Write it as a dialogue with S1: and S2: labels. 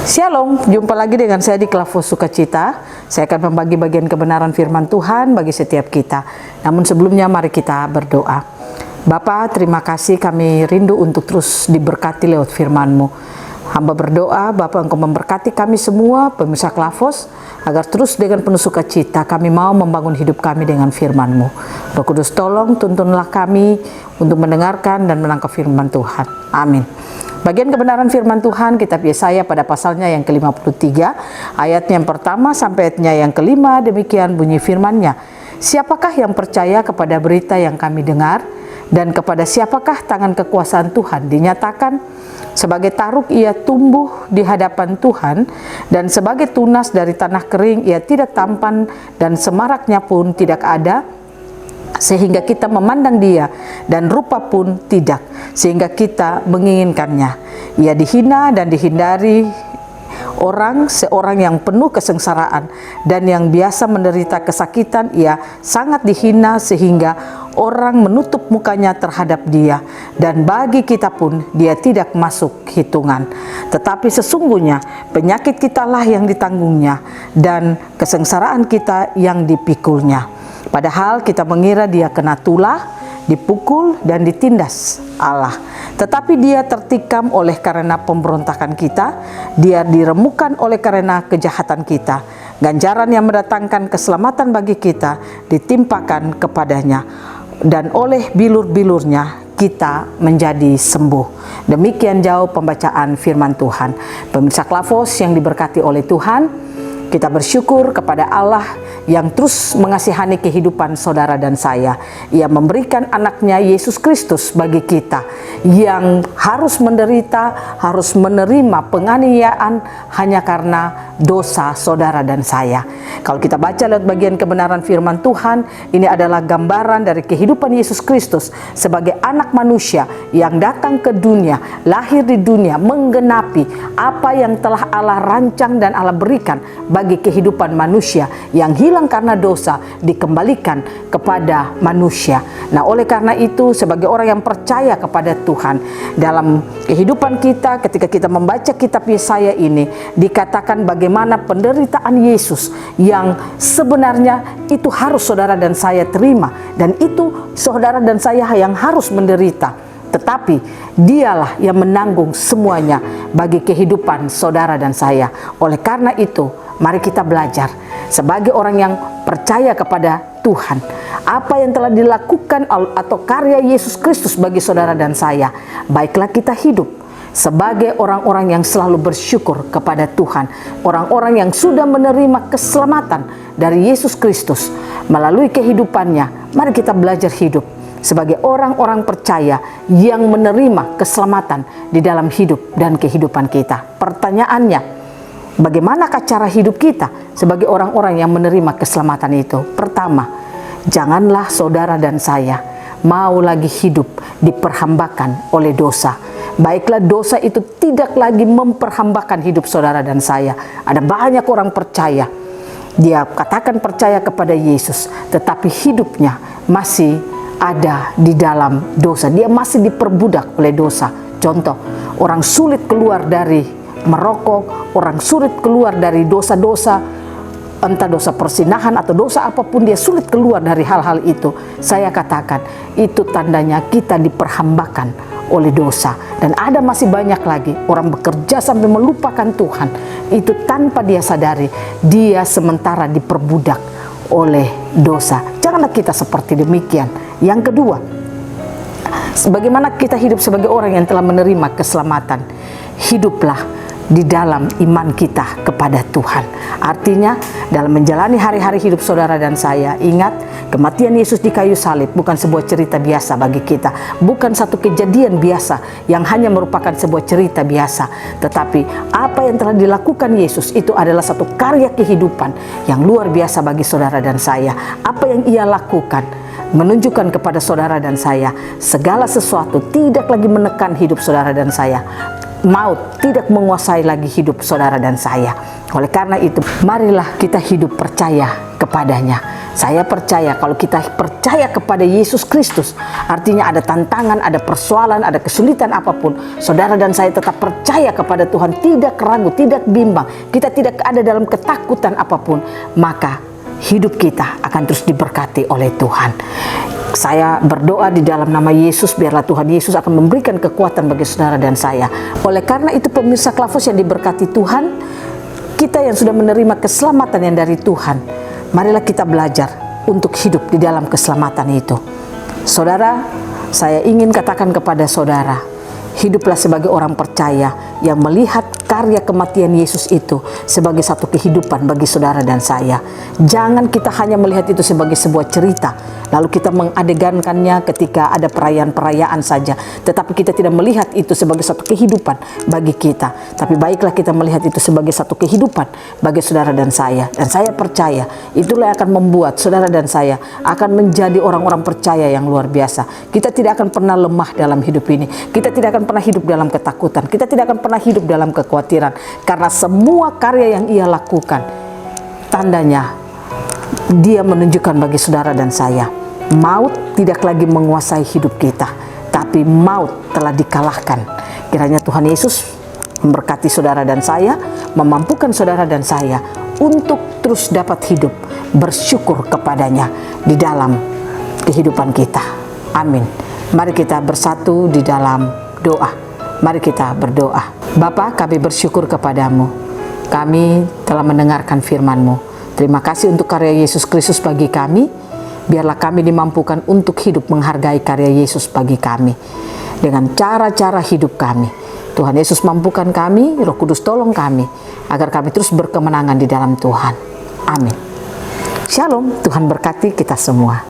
S1: Shalom, jumpa lagi dengan saya di Klavos Sukacita. Saya akan membagi bagian kebenaran firman Tuhan bagi setiap kita. Namun sebelumnya mari kita berdoa. Bapa, terima kasih, kami rindu untuk terus diberkati lewat firman-Mu. Hamba berdoa, Bapa, Engkau memberkati kami semua, pemirsa Klavos, agar terus dengan penuh sukacita kami mau membangun hidup kami dengan firman-Mu. Roh Kudus, tolong tuntunlah kami untuk mendengarkan dan menangkap firman Tuhan. Amin. Bagian kebenaran firman Tuhan, kitab Yesaya pada pasalnya yang ke-53, ayatnya yang pertama sampai ayatnya yang kelima, demikian bunyi firman-Nya. Siapakah yang percaya kepada berita yang kami dengar, dan kepada siapakah tangan kekuasaan Tuhan dinyatakan? Sebagai taruk ia tumbuh di hadapan Tuhan, dan sebagai tunas dari tanah kering ia tidak tampan, dan semaraknya pun tidak ada, sehingga kita memandang dia, dan rupa pun tidak, sehingga kita menginginkannya. Ia dihina dan dihindari orang, seorang yang penuh kesengsaraan dan yang biasa menderita kesakitan. Ia sangat dihina sehingga orang menutup mukanya terhadap dia, dan bagi kita pun dia tidak masuk hitungan. Tetapi sesungguhnya penyakit kitalah yang ditanggungnya, dan kesengsaraan kita yang dipikulnya. Padahal kita mengira dia kena tulah, dipukul dan ditindas Allah. Tetapi dia tertikam oleh karena pemberontakan kita, dia diremukkan oleh karena kejahatan kita. Ganjaran yang mendatangkan keselamatan bagi kita ditimpakan kepadanya, dan oleh bilur-bilurnya kita menjadi sembuh. Demikian jauh pembacaan firman Tuhan. Pemirsa Klavos yang diberkati oleh Tuhan, kita bersyukur kepada Allah yang terus mengasihani kehidupan saudara dan saya. Ia memberikan anaknya Yesus Kristus bagi kita yang harus menderita, harus menerima penganiayaan hanya karena dosa saudara dan saya. Kalau kita baca lewat bagian kebenaran firman Tuhan, ini adalah gambaran dari kehidupan Yesus Kristus sebagai anak manusia yang datang ke dunia, lahir di dunia, menggenapi apa yang telah Allah rancang dan Allah berikan bagi kehidupan manusia yang hilang karena dosa, dikembalikan kepada manusia. Nah, oleh karena itu, sebagai orang yang percaya kepada Tuhan, dalam kehidupan kita, ketika kita membaca kitab Yesaya ini, dikatakan bagaimana penderitaan Yesus yang sebenarnya itu harus saudara dan saya terima, dan itu saudara dan saya yang harus menderita. Tetapi dialah yang menanggung semuanya bagi kehidupan saudara dan saya. Oleh karena itu, mari kita belajar sebagai orang yang percaya kepada Tuhan, apa yang telah dilakukan atau karya Yesus Kristus bagi saudara dan saya. Baiklah kita hidup sebagai orang-orang yang selalu bersyukur kepada Tuhan, orang-orang yang sudah menerima keselamatan dari Yesus Kristus melalui kehidupannya. Mari kita belajar hidup sebagai orang-orang percaya yang menerima keselamatan di dalam hidup dan kehidupan kita. Pertanyaannya, bagaimanakah cara hidup kita sebagai orang-orang yang menerima keselamatan itu? Pertama, janganlah saudara dan saya mau lagi hidup diperhambakan oleh dosa. Baiklah dosa itu tidak lagi memperhambakan hidup saudara dan saya. Ada banyak orang percaya, dia katakan percaya kepada Yesus, tetapi hidupnya masih ada di dalam dosa. Dia masih diperbudak oleh dosa. Contoh, orang sulit keluar dari merokok, orang sulit keluar dari dosa-dosa, entah dosa persinahan atau dosa apapun, dia sulit keluar dari hal-hal itu. Saya katakan, itu tandanya kita diperhambakan oleh dosa. Dan ada masih banyak lagi orang bekerja sampai melupakan Tuhan. Itu tanpa dia sadari, dia sementara diperbudak oleh dosa. Janganlah kita seperti demikian. Yang kedua, bagaimana kita hidup sebagai orang yang telah menerima keselamatan? Hiduplah di dalam iman kita kepada Tuhan. Artinya, dalam menjalani hari-hari hidup saudara dan saya, ingat, kematian Yesus di kayu salib bukan sebuah cerita biasa bagi kita, bukan satu kejadian biasa yang hanya merupakan sebuah cerita biasa, tetapi apa yang telah dilakukan Yesus itu adalah satu karya kehidupan yang luar biasa bagi saudara dan saya. Apa yang ia lakukan menunjukkan kepada saudara dan saya segala sesuatu tidak lagi menekan hidup saudara dan saya. maut tidak menguasai lagi hidup saudara dan saya. Oleh karena itu, marilah kita hidup percaya kepadanya. Saya percaya kalau kita percaya kepada Yesus Kristus, artinya ada tantangan, ada persoalan, ada kesulitan apapun, saudara dan saya tetap percaya kepada Tuhan, tidak ragu, tidak bimbang, kita tidak ada dalam ketakutan apapun, maka hidup kita akan terus diberkati oleh Tuhan. Saya berdoa di dalam nama Yesus, biarlah Tuhan Yesus akan memberikan kekuatan bagi saudara dan saya. Oleh karena itu, pemirsa Klafos yang diberkati Tuhan, kita yang sudah menerima keselamatan yang dari Tuhan, marilah kita belajar untuk hidup di dalam keselamatan itu. Saudara, saya ingin katakan kepada saudara, hiduplah sebagai orang percaya yang melihat karya kematian Yesus itu sebagai satu kehidupan bagi saudara dan saya. Jangan kita hanya melihat itu sebagai sebuah cerita, lalu kita mengadegankannya ketika ada perayaan-perayaan saja, tetapi kita tidak melihat itu sebagai satu kehidupan bagi kita. Tapi baiklah kita melihat itu sebagai satu kehidupan bagi saudara dan saya. Dan saya percaya itulah yang akan membuat saudara dan saya akan menjadi orang-orang percaya yang luar biasa. Kita tidak akan pernah lemah dalam hidup ini. Kita tidak akan pernah hidup dalam ketakutan. Kita tidak akan pernah hidup dalam kekhawatiran, karena semua karya yang Ia lakukan, tandanya Dia menunjukkan bagi saudara dan saya, maut tidak lagi menguasai hidup kita, tapi maut telah dikalahkan. Kiranya Tuhan Yesus memberkati saudara dan saya, memampukan saudara dan saya untuk terus dapat hidup bersyukur kepadanya di dalam kehidupan kita. Amin. Mari kita bersatu di dalam doa. Mari kita berdoa. Bapa, kami bersyukur kepadamu. Kami telah mendengarkan firman-Mu. Terima kasih untuk karya Yesus Kristus bagi kami. Biarlah kami dimampukan untuk hidup menghargai karya Yesus bagi kami dengan cara-cara hidup kami. Tuhan Yesus mampukan kami, Roh Kudus tolong kami agar kami terus berkemenangan di dalam Tuhan. Amin. Shalom, Tuhan berkati kita semua.